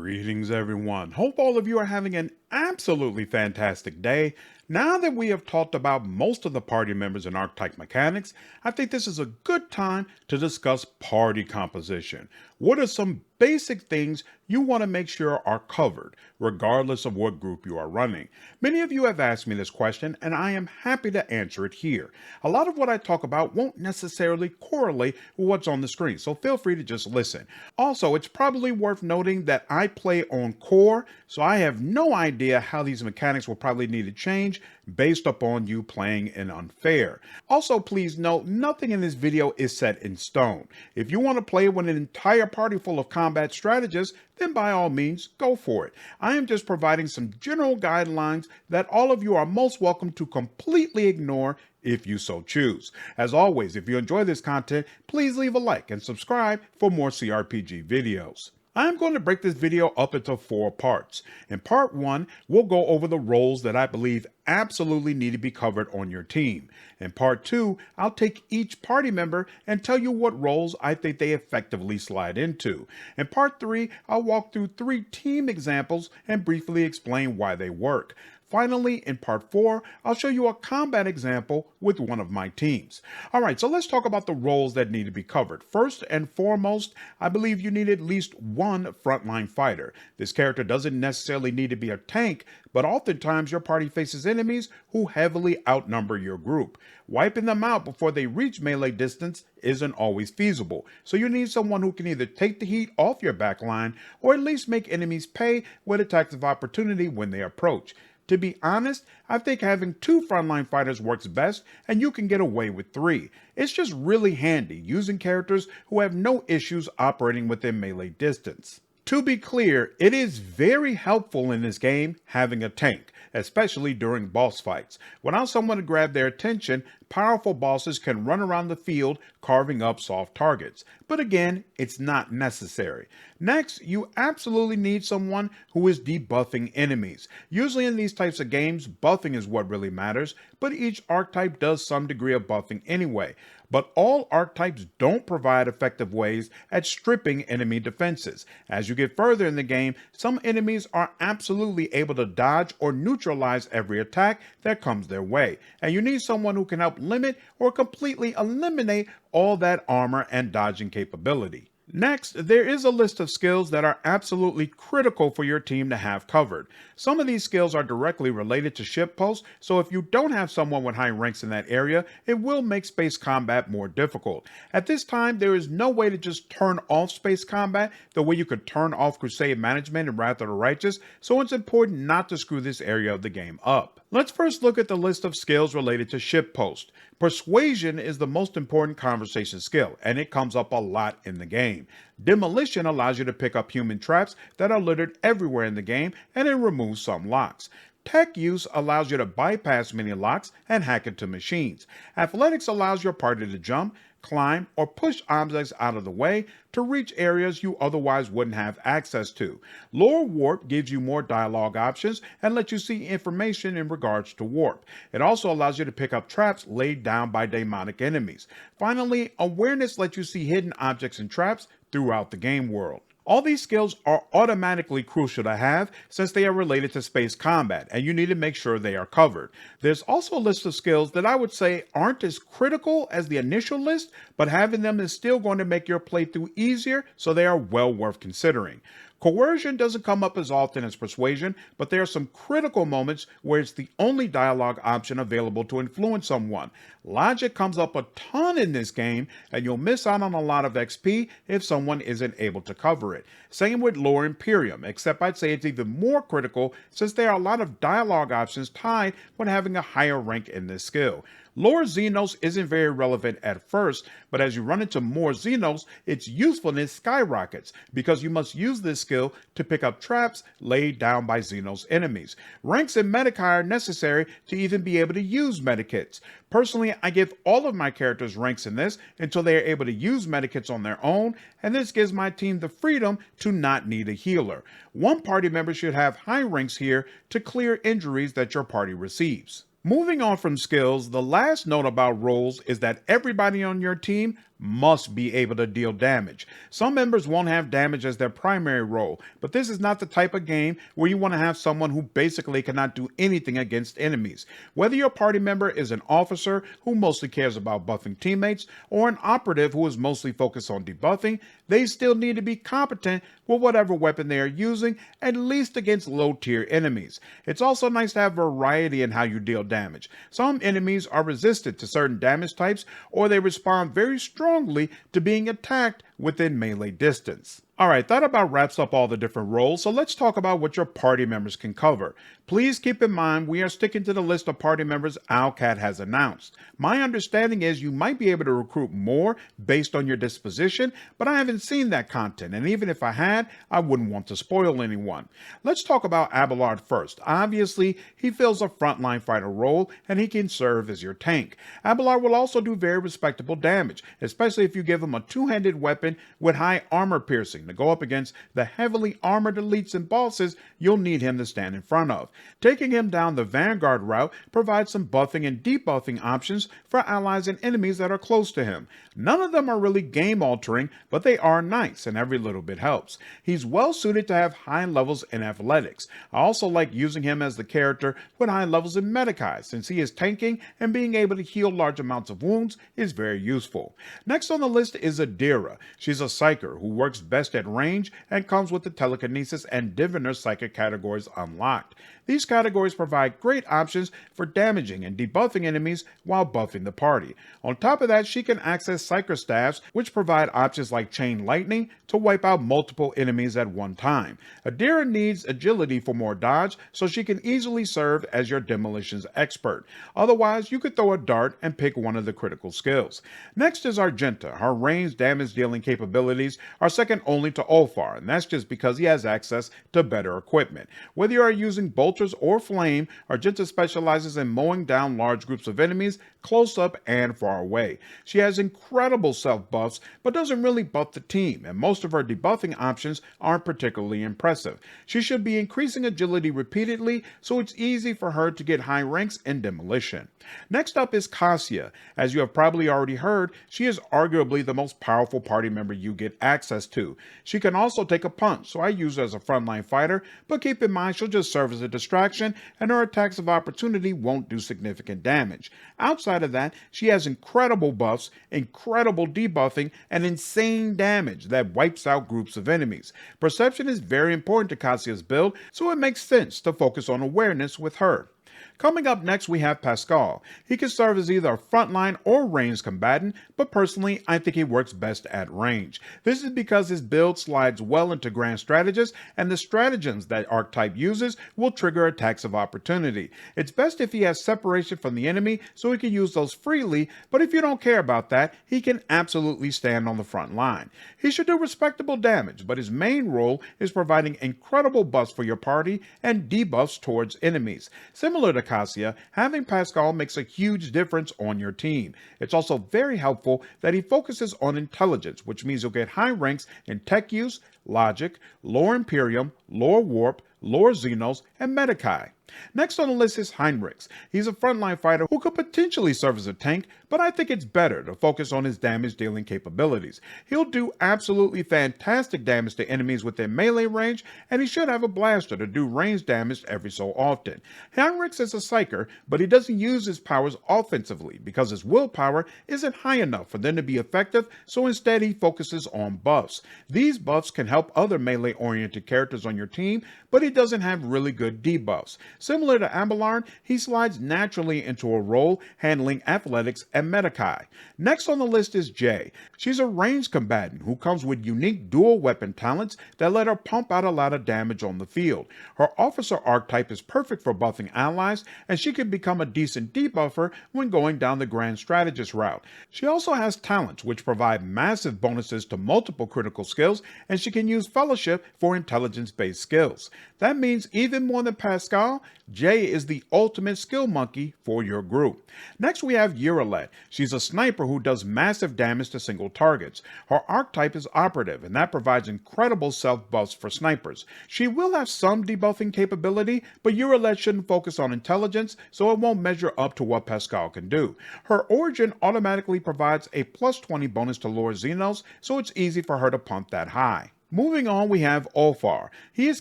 Greetings, everyone. Hope all of you are having an absolutely fantastic day. Now that we have talked about most of the party members and archetype mechanics, I think this is a good time to discuss party composition. What are some basic things you want to make sure are covered, regardless of what group you are running? Many of you have asked me this question, and I am happy to answer it here. A lot of what I talk about won't necessarily correlate with what's on the screen, so feel free to just listen. Also, it's probably worth noting that I play on core, so I have no idea how these mechanics will probably need to change based upon you playing in unfair. Also, please note, nothing in this video is set in stone. If you want to play with an entire party full of combat strategists, then by all means, go for it. I am just providing some general guidelines that all of you are most welcome to completely ignore if you so choose. As always, if you enjoy this content, please leave a like and subscribe for more CRPG videos. I'm going to break this video up into 4 parts. In part 1, we'll go over the roles that I believe absolutely need to be covered on your team. In part 2, I'll take each party member and tell you what roles I think they effectively slide into. In part 3, I'll walk through 3 team examples and briefly explain why they work. Finally, in part 4, I'll show you a combat example with one of my teams. Alright, so let's talk about the roles that need to be covered. First and foremost, I believe you need at least one frontline fighter. This character doesn't necessarily need to be a tank, but oftentimes your party faces enemies who heavily outnumber your group. Wiping them out before they reach melee distance isn't always feasible, so you need someone who can either take the heat off your backline or at least make enemies pay with attacks of opportunity when they approach. To be honest, I think having 2 frontline fighters works best, and you can get away with 3. It's just really handy using characters who have no issues operating within melee distance. To be clear, it is very helpful in this game having a tank, especially during boss fights. Without someone to grab their attention, powerful bosses can run around the field carving up soft targets. But again, it's not necessary. Next, you absolutely need someone who is debuffing enemies. Usually in these types of games, buffing is what really matters, but each archetype does some degree of buffing anyway. But all archetypes don't provide effective ways at stripping enemy defenses. As you get further in the game, some enemies are absolutely able to dodge or neutralize every attack that comes their way, and you need someone who can help limit or completely eliminate all that armor and dodging capability. Next, there is a list of skills that are absolutely critical for your team to have covered. Some of these skills are directly related to ship posts, so if you don't have someone with high ranks in that area, it will make space combat more difficult. At this time, there is no way to just turn off space combat the way you could turn off Crusade Management and Wrath of the Righteous, so it's important not to screw this area of the game up. Let's first look at the list of skills related to ship post. Persuasion is the most important conversation skill, and it comes up a lot in the game. Demolition allows you to pick up human traps that are littered everywhere in the game, and it removes some locks. Tech use allows you to bypass many locks and hack into machines. Athletics allows your party to jump, climb, or push objects out of the way to reach areas you otherwise wouldn't have access to. Lore Warp gives you more dialogue options and lets you see information in regards to warp. It also allows you to pick up traps laid down by demonic enemies. Finally, Awareness lets you see hidden objects and traps throughout the game world. All these skills are automatically crucial to have since they are related to space combat, and you need to make sure they are covered. There's also a list of skills that I would say aren't as critical as the initial list, but having them is still going to make your playthrough easier, so they are well worth considering. Coercion doesn't come up as often as Persuasion, but there are some critical moments where it's the only dialogue option available to influence someone. Logic comes up a ton in this game, and you'll miss out on a lot of XP if someone isn't able to cover it. Same with Lore Imperium, except I'd say it's even more critical since there are a lot of dialogue options tied when having a higher rank in this skill. Lore Xenos isn't very relevant at first, but as you run into more Xenos, its usefulness skyrockets because you must use this skill to pick up traps laid down by Xenos enemies. Ranks in Medikai are necessary to even be able to use medikits. Personally, I give all of my characters ranks in this until they are able to use medikits on their own, and this gives my team the freedom to not need a healer. One party member should have high ranks here to clear injuries that your party receives. Moving on from skills, the last note about roles is that everybody on your team must be able to deal damage. Some members won't have damage as their primary role, but this is not the type of game where you want to have someone who basically cannot do anything against enemies. Whether your party member is an officer who mostly cares about buffing teammates or an operative who is mostly focused on debuffing, they still need to be competent with whatever weapon they are using, at least against low-tier enemies. It's also nice to have variety in how you deal damage. Some enemies are resistant to certain damage types, or they respond very strongly to being attacked within melee distance. Alright, that about wraps up all the different roles, so let's talk about what your party members can cover. Please keep in mind we are sticking to the list of party members Owlcat has announced. My understanding is you might be able to recruit more based on your disposition, but I haven't seen that content, and even if I had, I wouldn't want to spoil anyone. Let's talk about Abelard first. Obviously, he fills a frontline fighter role, and he can serve as your tank. Abelard will also do very respectable damage, especially if you give him a two-handed weapon with high armor piercing to go up against the heavily armored elites and bosses you'll need him to stand in front of. Taking him down the Vanguard route provides some buffing and debuffing options for allies and enemies that are close to him. None of them are really game altering, but they are nice and every little bit helps. He's well suited to have high levels in athletics. I also like using him as the character with high levels in Medikai, since he is tanking and being able to heal large amounts of wounds is very useful. Next on the list is Adira. She's a psyker who works best at range and comes with the telekinesis and diviner psychic categories unlocked. These categories provide great options for damaging and debuffing enemies while buffing the party. On top of that, she can access psyker staffs, which provide options like chain lightning to wipe out multiple enemies at one time. Adira needs agility for more dodge, so she can easily serve as your demolitions expert. Otherwise, you could throw a dart and pick one of the critical skills. Next is Argenta. Her range damage dealing capabilities are second only to Ulfar, and that's just because he has access to better equipment. Whether you are using bolters or flame, Argenta specializes in mowing down large groups of enemies close up and far away. She has incredible self buffs, but doesn't really buff the team, and most of her debuffing options aren't particularly impressive. She should be increasing agility repeatedly, so it's easy for her to get high ranks in demolition. Next up is Cassia. As you have probably already heard, she is arguably the most powerful party member you get access to. She can also take a punch, so I use her as a frontline fighter, but keep in mind she'll just serve as a distraction, and her attacks of opportunity won't do significant damage. Outside of that, she has incredible buffs, incredible debuffing, and insane damage that wipes out groups of enemies. Perception is very important to Cassia's build, so it makes sense to focus on awareness with her. Coming up next, we have Pascal. He can serve as either a frontline or ranged combatant, but personally, I think he works best at range. This is because his build slides well into Grand Strategist, and the stratagems that archetype uses will trigger attacks of opportunity. It's best if he has separation from the enemy, so he can use those freely, but if you don't care about that, he can absolutely stand on the front line. He should do respectable damage, but his main role is providing incredible buffs for your party and debuffs towards enemies. Similar to Cassia, having Pascal makes a huge difference on your team. It's also very helpful that he focuses on intelligence, which means you'll get high ranks in tech use, logic, lore Imperium, lore warp, lore Xenos, and Medikai. Next on the list is Heinrichs. He's a frontline fighter who could potentially serve as a tank, but I think it's better to focus on his damage dealing capabilities. He'll do absolutely fantastic damage to enemies within melee range, and he should have a blaster to do range damage every so often. Heinrichs is a psyker, but he doesn't use his powers offensively because his willpower isn't high enough for them to be effective, so instead he focuses on buffs. These buffs can help other melee-oriented characters on your team, but he doesn't have really good debuffs. Similar to Abelard, he slides naturally into a role handling athletics and Medikai. Next on the list is Jay. She's a ranged combatant who comes with unique dual weapon talents that let her pump out a lot of damage on the field. Her officer archetype is perfect for buffing allies, and she can become a decent debuffer when going down the Grand Strategist route. She also has talents which provide massive bonuses to multiple critical skills, and she can use Fellowship for intelligence-based skills. That means even more than Pascal, Jay is the ultimate skill monkey for your group. Next we have Urilet. She's a sniper who does massive damage to single targets. Her archetype is operative, and that provides incredible self buffs for snipers. She will have some debuffing capability, but Urilet shouldn't focus on intelligence, so it won't measure up to what Pascal can do. Her origin automatically provides a plus 20 bonus to Lord Xenos, so it's easy for her to pump that high. Moving on, we have Ulfar. He is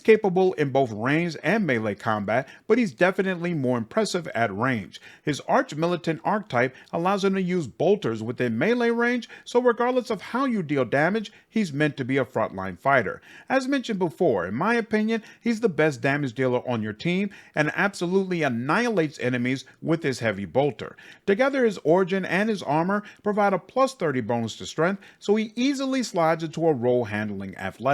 capable in both range and melee combat, but he's definitely more impressive at range. His arch-militant archetype allows him to use bolters within melee range, so regardless of how you deal damage, he's meant to be a frontline fighter. As mentioned before, in my opinion, he's the best damage dealer on your team and absolutely annihilates enemies with his heavy bolter. Together, his origin and his armor provide a plus 30 bonus to strength, so he easily slides into a role handling athletics.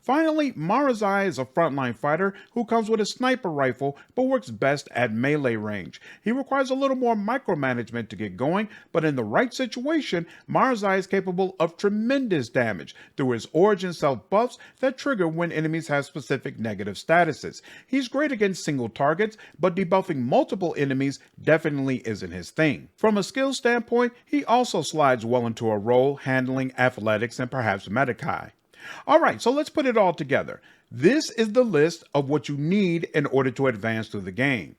Finally, Marazai is a frontline fighter who comes with a sniper rifle but works best at melee range. He requires a little more micromanagement to get going, but in the right situation, Marazai is capable of tremendous damage through his origin self buffs that trigger when enemies have specific negative statuses. He's great against single targets, but debuffing multiple enemies definitely isn't his thing. From a skill standpoint, he also slides well into a role handling athletics and perhaps Metakai. Alright, so let's put it all together. This is the list of what you need in order to advance through the game.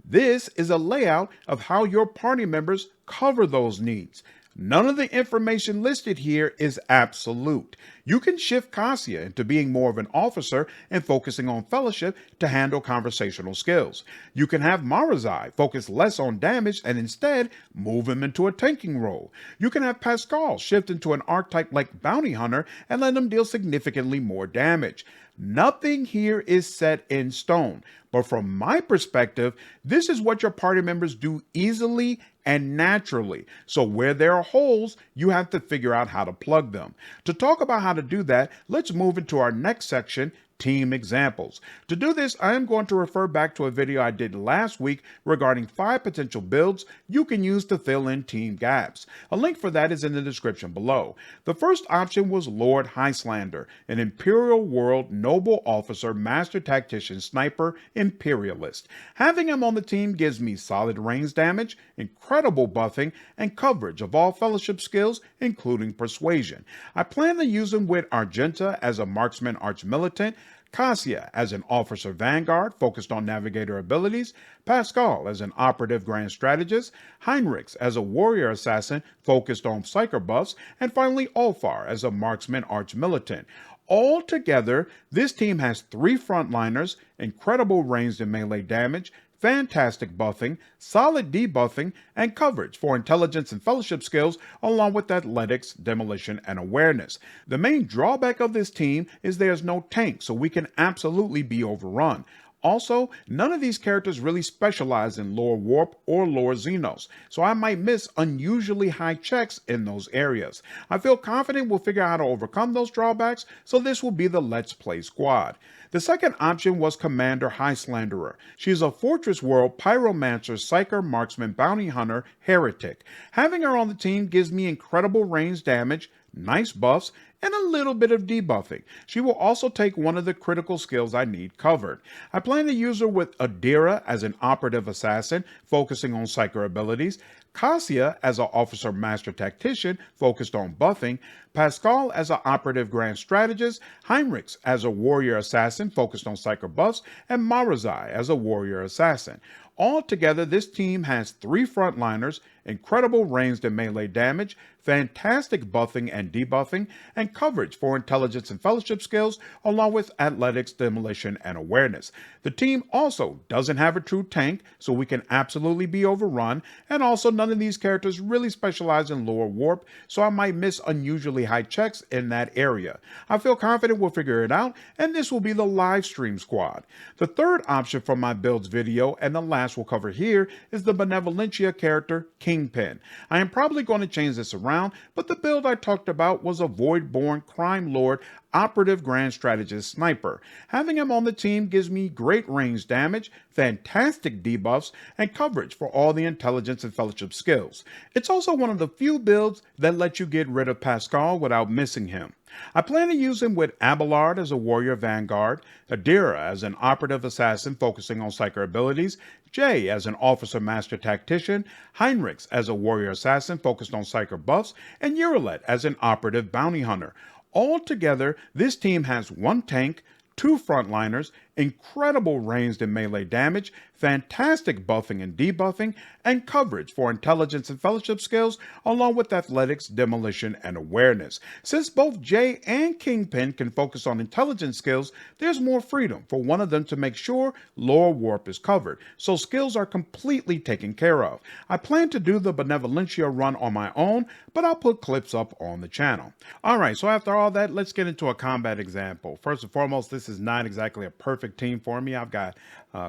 This is a layout of how your party members cover those needs. None of the information listed here is absolute. You can shift Cassia into being more of an officer and focusing on fellowship to handle conversational skills. You can have Marazai focus less on damage and instead move him into a tanking role. You can have Pascal shift into an archetype like Bounty Hunter and let him deal significantly more damage. Nothing here is set in stone, but from my perspective, this is what your party members do easily and naturally. So where there are holes, you have to figure out how to plug them. To talk about how to do that, let's move into our next section, team examples. To do this, I am going to refer back to a video I did last week regarding 5 potential builds you can use to fill in team gaps. A link for that is in the description below. The first option was Lord Heislander, an Imperial World Noble Officer, Master Tactician Sniper, Imperialist. Having him on the team gives me solid range damage, incredible buffing, and coverage of all fellowship skills, including Persuasion. I plan to use him with Argenta as a Marksman Arch-Militant, Cassia as an Officer Vanguard focused on Navigator abilities, Pascal as an Operative Grand Strategist, Heinrichs as a Warrior Assassin focused on Psyker buffs, and finally Ulfar as a Marksman Arch-Militant. All together, this team has 3 frontliners, incredible ranged and melee damage, fantastic buffing, solid debuffing, and coverage for intelligence and fellowship skills, along with athletics, demolition, and awareness. The main drawback of this team is there's no tank, so we can absolutely be overrun. Also, none of these characters really specialize in Lore Warp or Lore Xenos, so I might miss unusually high checks in those areas. I feel confident we'll figure out how to overcome those drawbacks, so this will be the Let's Play squad. The second option was Commander Heislanderer. She is a Fortress World Pyromancer, Psyker, Marksman, Bounty Hunter, Heretic. Having her on the team gives me incredible range damage, nice buffs, and a little bit of debuffing. She will also take one of the critical skills I need covered. I plan to use her with Adira as an Operative Assassin, focusing on Psyker abilities, Cassia as an Officer Master Tactician, focused on buffing, Pascal as an Operative Grand Strategist, Heinrichs as a Warrior Assassin, focused on Psyker buffs, and Marazai as a Warrior Assassin. Altogether, this team has 3 frontliners, incredible ranged and melee damage, fantastic buffing and debuffing, and coverage for intelligence and fellowship skills, along with athletics, demolition, and awareness. The team also doesn't have a true tank, so we can absolutely be overrun, and also none of these characters really specialize in Lore Warp, so I might miss unusually high checks in that area. I feel confident we'll figure it out, and this will be the live stream squad. The third option from my builds video, and the last we'll cover here, is the Benevolentia character, Kingpin. I am probably going to change this around, but the build I talked about was a Voidborn Crime Lord operative grand strategist sniper. Having him on the team gives me great range damage, fantastic debuffs, and coverage for all the intelligence and fellowship skills. It's also one of the few builds that let you get rid of Pascal without missing him. I plan to use him with Abelard as a warrior vanguard, Adira as an operative assassin focusing on psyker abilities, Jay as an officer master tactician, Heinrichs as a warrior assassin focused on psyker buffs, and Urilet as an operative bounty hunter. Altogether, this team has one tank, two frontliners, incredible ranged and melee damage, fantastic buffing and debuffing, and coverage for intelligence and fellowship skills, along with athletics, demolition, and awareness. Since both Jay and Kingpin can focus on intelligence skills, there's more freedom for one of them to make sure lore warp is covered, so skills are completely taken care of. I plan to do the Benevolentia run on my own, but I'll put clips up on the channel. Alright, so after all that, let's get into a combat example. First and foremost, this is not exactly a perfect team for me. I've got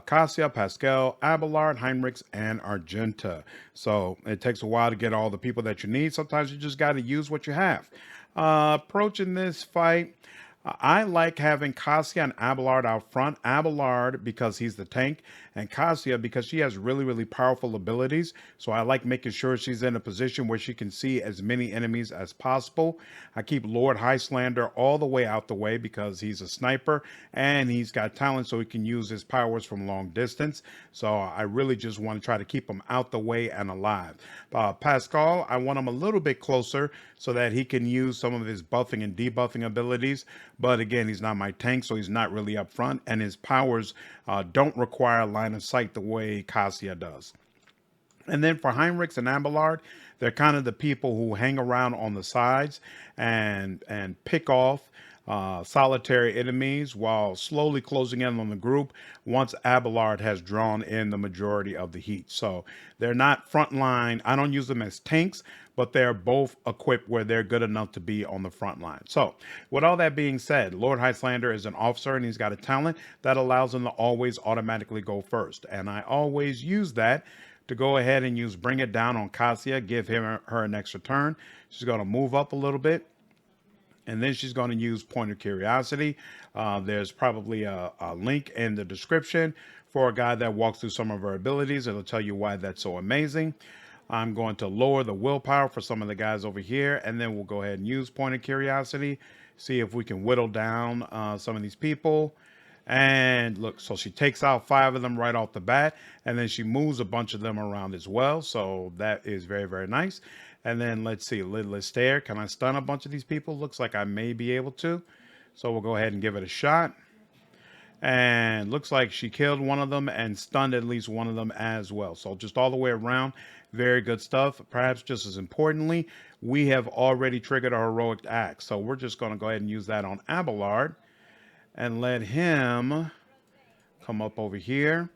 Cassia, Pascal, Abelard, Heinrichs, and Argenta. So it takes a while to get all the people that you need. Sometimes you just got to use what you have. Approaching this fight, I like having Cassia and Abelard out front. Abelard because he's the tank, and Cassia because she has really, really powerful abilities. So I like making sure she's in a position where she can see as many enemies as possible. I keep Lord Highlander all the way out the way because he's a sniper and he's got talent so he can use his powers from long distance. So I really just want to try to keep him out the way and alive. Pascal, I want him a little bit closer so that he can use some of his buffing and debuffing abilities. But again, he's not my tank, so he's not really up front, and his powers don't require line of sight the way Cassia does. And then for Heinrichs and Abelard, they're kind of the people who hang around on the sides and pick off solitary enemies while slowly closing in on the group once Abelard has drawn in the majority of the heat. So they're not frontline. I don't use them as tanks, but they're both equipped where they're good enough to be on the front line. So with all that being said, Lord Highlander is an officer and he's got a talent that allows him to always automatically go first. And I always use that to go ahead and use Bring It Down on Cassia, give her an extra turn. She's going to move up a little bit. And then she's going to use Point of Curiosity. There's probably a link in the description for a guy that walks through some of her abilities. It'll tell you why that's so amazing. I'm going to lower the willpower for some of the guys over here. And then we'll go ahead and use Point of Curiosity. See if we can whittle down some of these people. And look, so she takes out 5 of them right off the bat. And then she moves a bunch of them around as well. So that is very, very nice. And then let's see, Lidless Stare. Can I stun a bunch of these people? Looks like I may be able to. So we'll go ahead and give it a shot. And looks like she killed one of them and stunned at least one of them as well. So just all the way around, very good stuff. Perhaps just as importantly, we have already triggered a heroic act. So we're just going to go ahead and use that on Abelard and let him come up over here.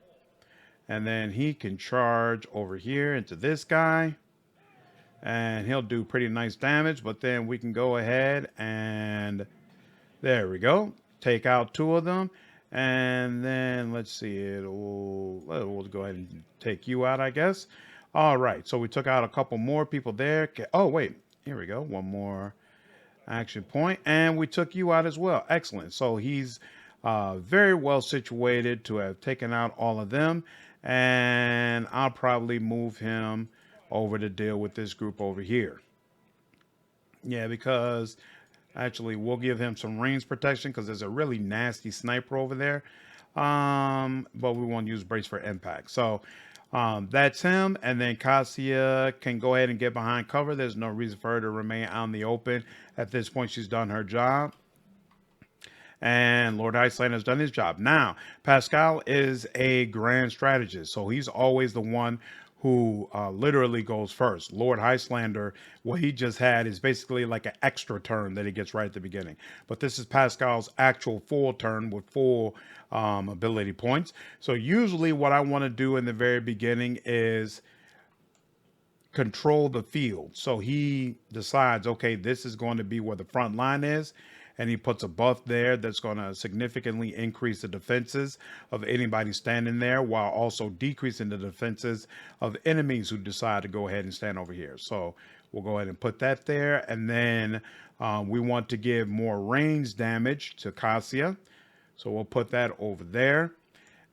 And then he can charge over here into this guy. And he'll do pretty nice damage, but then we can go ahead and there we go. Take out 2 of them. And then let's see, we'll go ahead and take you out, I guess. All right, so we took out a couple more people there. Oh, wait, here we go. One more action point. And we took you out as well. Excellent. So he's very well situated to have taken out all of them. And I'll probably move him over to deal with this group over here. Yeah, because actually we'll give him some range protection because there's a really nasty sniper over there. But we won't use brace for impact. So that's him. And then Cassia can go ahead and get behind cover. There's no reason for her to remain out in the open. At this point, she's done her job. And Lord Highlander has done his job. Now, Pascal is a grand strategist. So he's always the one who literally goes first. Lord Highlander, what he just had is basically like an extra turn that he gets right at the beginning. But this is Pascal's actual full turn with full ability points. So usually what I want to do in the very beginning is control the field. So he decides, okay, this is going to be where the front line is. And he puts a buff there that's going to significantly increase the defenses of anybody standing there while also decreasing the defenses of enemies who decide to go ahead and stand over here. So We'll go ahead and put that there. And then we want to give more range damage to Cassia. So we'll put that over there.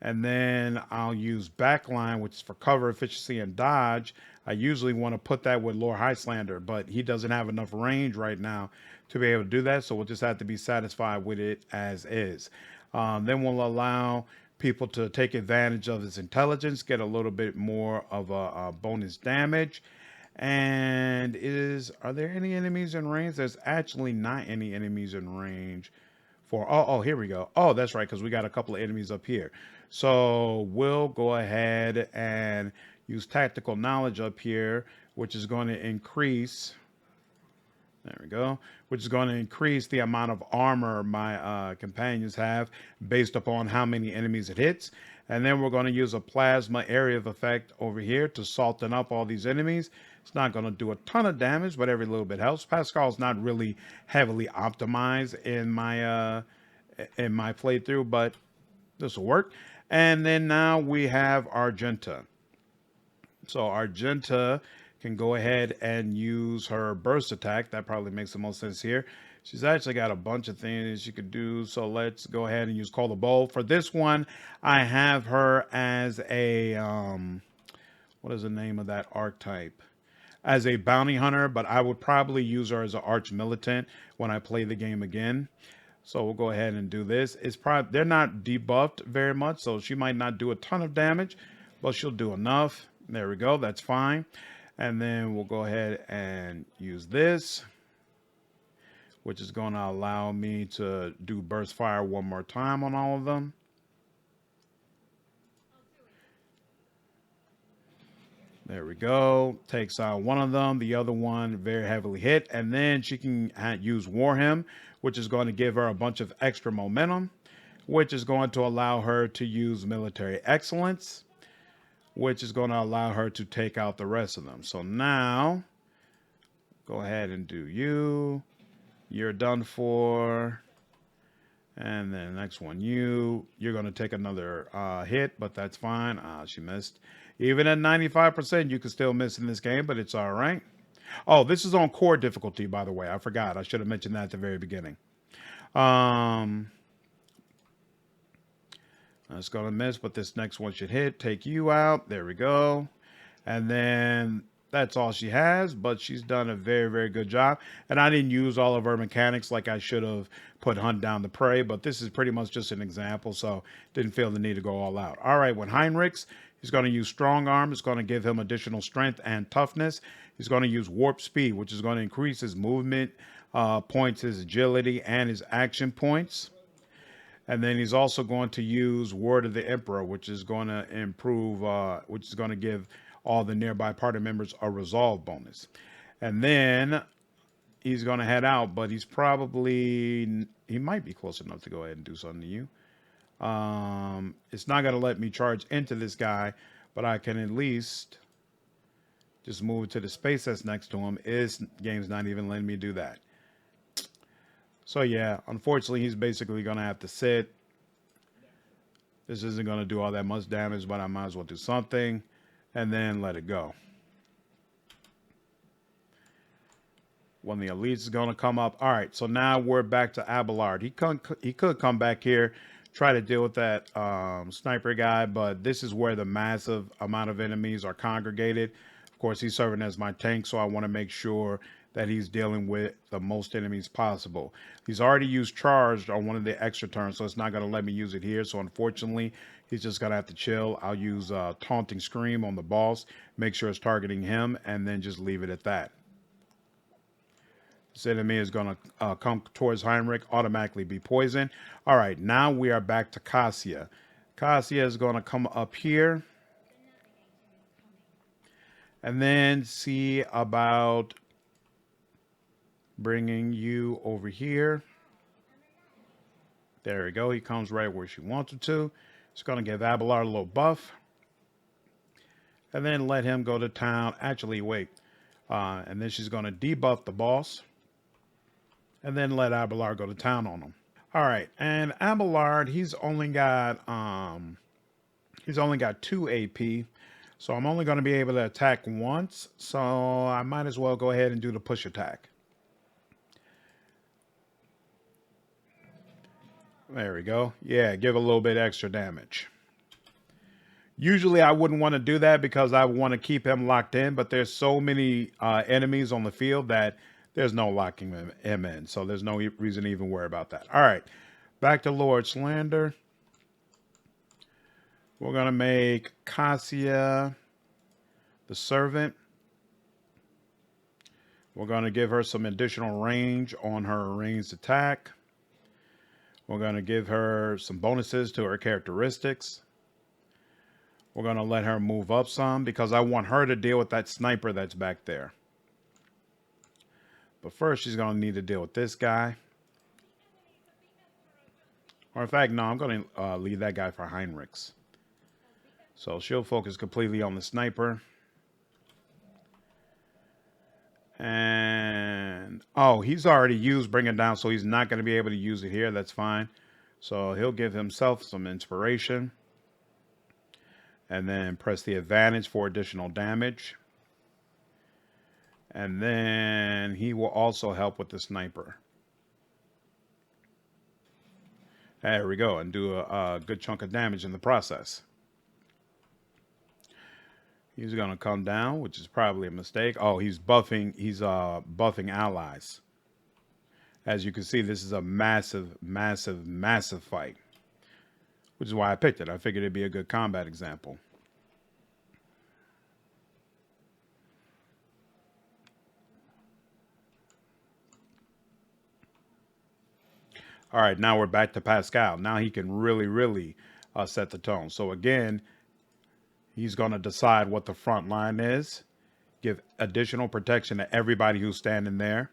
And then I'll use backline, which is for cover, efficiency, and dodge. I usually want to put that with Lord Highlander, but he doesn't have enough range right now to be able to do that. So we'll just have to be satisfied with it as is. Then we'll allow people to take advantage of his intelligence, get a little bit more of a bonus damage. And are there any enemies in range? There's actually not any enemies in range for, oh, here we go. Oh, that's right, because we got a couple of enemies up here. So we'll go ahead and use tactical knowledge up here, which is going to increase, there we go, which is going to increase the amount of armor my companions have based upon how many enemies it hits. And then we're going to use a plasma area of effect over here to soften up all these enemies. It's not going to do a ton of damage, but every little bit helps. Pascal's not really heavily optimized in my playthrough, but this will work. And then now we have Argenta. So Argenta can go ahead and use her burst attack. That probably makes the most sense here. She's actually got a bunch of things she could do. So let's go ahead and use Call the Bowl. For this one, I have her as a, what is the name of that archetype? As a bounty hunter, but I would probably use her as an arch militant when I play the game again. So we'll go ahead and do this. It's probably, they're not debuffed very much, so she might not do a ton of damage, but she'll do enough. There we go. That's fine. And then we'll go ahead and use this, which is going to allow me to do burst fire one more time on all of them. There we go. Takes out one of them. The other one very heavily hit. And then she can use Warhammer, which is going to give her a bunch of extra momentum, which is going to allow her to use military excellence, which is going to allow her to take out the rest of them. So now, go ahead and do you. You're done for. And then the next one, you're going to take another hit, but that's fine. She missed. Even at 95%, you can still miss in this game, but it's all right. Oh, this is on core difficulty, by the way. I forgot. I should have mentioned that at the very beginning. That's going to miss, but this next one should hit. Take you out. There we go. And then that's all she has, but she's done a very, very good job. And I didn't use all of her mechanics like I should have put Hunt Down the Prey, but this is pretty much just an example, so didn't feel the need to go all out. All right, with Heinrichs, he's going to use Strong Arm. It's going to give him additional strength and toughness. He's going to use Warp Speed, which is going to increase his movement points, his agility, and his action points. And then he's also going to use Word of the Emperor, which is going to improve, which is going to give all the nearby party members a resolve bonus. And then he's going to head out, but he might be close enough to go ahead and do something to you. It's not going to let me charge into this guy, but I can at least just move to the space that's next to him. This game's not even letting me do that. So yeah, unfortunately, he's basically going to have to sit. This isn't going to do all that much damage, but I might as well do something and then let it go. When the elites is going to come up. All right, so now we're back to Abelard. He could come back here, try to deal with that sniper guy, but this is where the massive amount of enemies are congregated. Of course, he's serving as my tank, so I want to make sure that he's dealing with the most enemies possible. He's already used Charged on one of the extra turns, so it's not going to let me use it here. So unfortunately, he's just going to have to chill. I'll use Taunting Scream on the boss, make sure it's targeting him, and then just leave it at that. This enemy is going to come towards Heinrich, automatically be poisoned. All right, now we are back to Cassia. Cassia is going to come up here and then see about bringing you over here. There we go. He comes right where she wants him to. It's going to give Abelard a little buff. And then let him go to town. Actually, wait. And then she's going to debuff the boss. And then let Abelard go to town on him. All right. And Abelard, he's only got 2 AP. So I'm only going to be able to attack once, so I might as well go ahead and do the push attack. There we go. Yeah, give a little bit extra damage. Usually I wouldn't want to do that because I want to keep him locked in, but there's so many enemies on the field that there's no locking him in. So there's no reason to even worry about that. All right, back to Lord Slander. We're going to make Cassia the servant. We're going to give her some additional range on her ranged attack. We're going to give her some bonuses to her characteristics. We're going to let her move up some because I want her to deal with that sniper that's back there. But first, she's going to need to deal with this guy. Or in fact, no, I'm going to leave that guy for Heinrichs. So she'll focus completely on the sniper. And, oh, he's already used Bring It Down, so he's not going to be able to use it here. That's fine. So he'll give himself some inspiration. And then press the advantage for additional damage. And then he will also help with the sniper. There we go. And do a good chunk of damage in the process. He's going to come down, which is probably a mistake. Oh, he's buffing allies. As you can see, this is a massive, massive, massive fight. Which is why I picked it. I figured it'd be a good combat example. All right, now we're back to Pascal. Now he can really set the tone. So again, he's going to decide what the front line is, give additional protection to everybody who's standing there,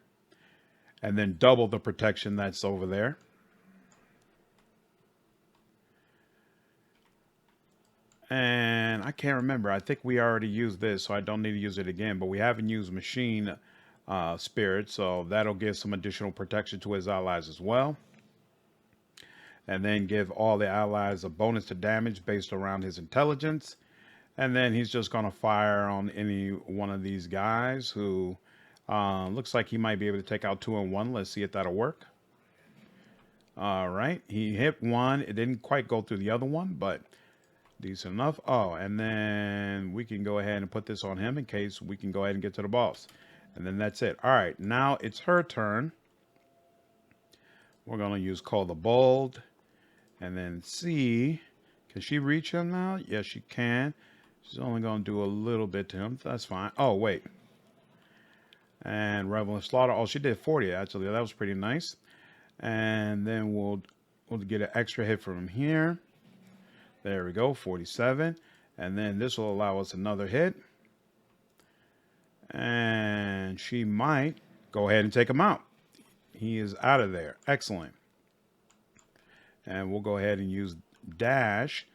and then double the protection that's over there. And I can't remember. I think we already used this, so I don't need to use it again. But we haven't used Machine Spirit, so that'll give some additional protection to his allies as well. And then give all the allies a bonus to damage based around his intelligence. And then he's just going to fire on any one of these guys who looks like he might be able to take out 2 in 1. Let's see if that'll work. All right. He hit one. It didn't quite go through the other one, but decent enough. Oh, and then we can go ahead and put this on him in case we can go ahead and get to the boss. And then that's it. All right. Now it's her turn. We're going to use Call the Bold. And then see, can she reach him now? Yes, she can. She's only going to do a little bit to him. That's fine. Oh, wait. And Revel and Slaughter. Oh, she did 40, actually. That was pretty nice. And then we'll get an extra hit from here. There we go, 47. And then this will allow us another hit. And she might go ahead and take him out. He is out of there. Excellent. And we'll go ahead and use dash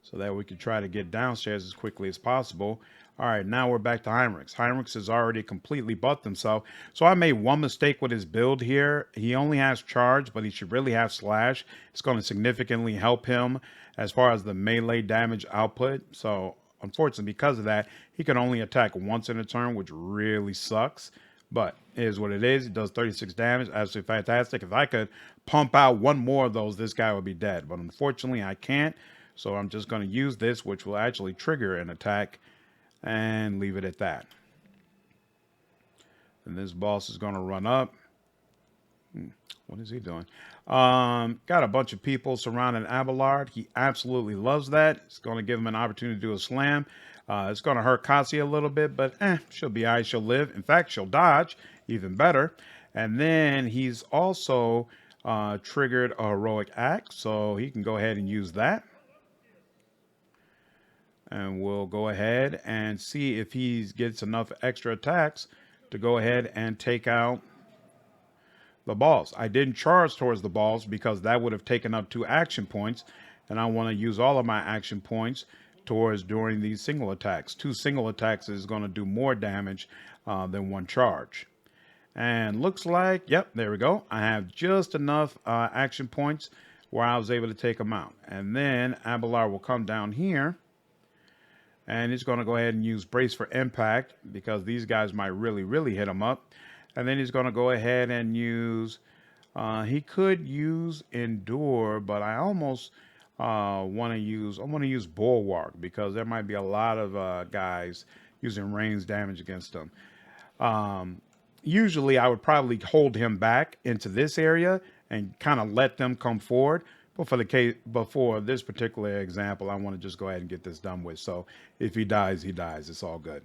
so that we can try to get downstairs as quickly as possible. All right, now we're back to Heinrichs. Heinrichs has already completely buffed himself. So I made one mistake with his build here. He only has charge, but he should really have slash. It's going to significantly help him as far as the melee damage output. So unfortunately, because of that, he can only attack once in a turn, which really sucks. But it is what it is. It does 36 damage. Absolutely fantastic. If I could pump out one more of those, this guy would be dead. But unfortunately, I can't. So I'm just going to use this, which will actually trigger an attack, and leave it at that. And this boss is going to run up. What is he doing? Got a bunch of people surrounding Abelard. He absolutely loves that. It's going to give him an opportunity to do a slam. It's going to hurt Cassia a little bit, but she'll be all right. She'll live. In fact, she'll dodge. Even better. And then he's also triggered a heroic act, so he can go ahead and use that. And we'll go ahead and see if he gets enough extra attacks to go ahead and take out the boss. I didn't charge towards the boss because that would have taken up 2 action points. And I want to use all of my action points towards during these single attacks. 2 single attacks is going to do more damage than 1 charge. And looks like, yep, there we go. I have just enough action points where I was able to take him out. And then Abelard will come down here. And he's going to go ahead and use brace for impact because these guys might really hit him up. And then he's going to go ahead and use, he could use endure, but I almost I want to use bulwark because there might be a lot of guys using range damage against him. Usually I would probably hold him back into this area and kind of let them come forward. But for this particular example, I want to just go ahead and get this done with. So if he dies, he dies. It's all good.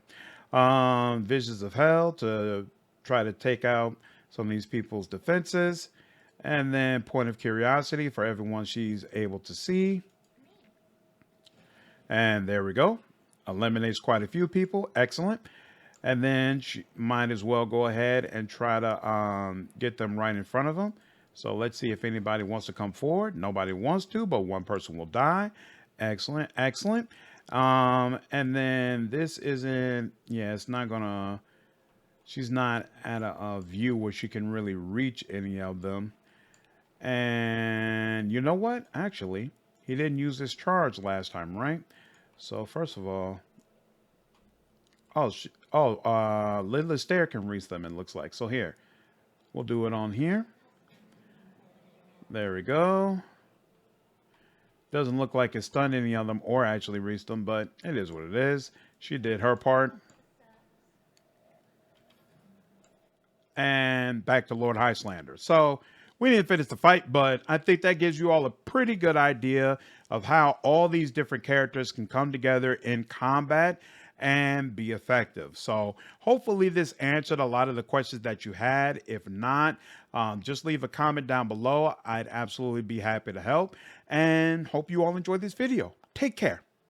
Visions of Hell to try to take out some of these people's defenses. And then Point of Curiosity for everyone she's able to see. And there we go. Eliminates quite a few people. Excellent. And then she might as well go ahead and try to get them right in front of them. So let's see if anybody wants to come forward. Nobody wants to, but one person will die. Excellent, excellent. And then this isn't, yeah, it's not gonna, she's not at a view where she can really reach any of them. And you know what? Actually, he didn't use this charge last time, right? So first of all, Lidless Stair can reach them, it looks like. So here, we'll do it on here. There we go. Doesn't look like it stunned any of them or actually reached them, but it is what it is. She did her part. And back to Lord Highlander. So we didn't finish the fight, but I think that gives you all a pretty good idea of how all these different characters can come together in combat and be effective. So hopefully this answered a lot of the questions that you had. If not, just leave a comment down below. I'd absolutely be happy to help, and hope you all enjoyed this video. Take care.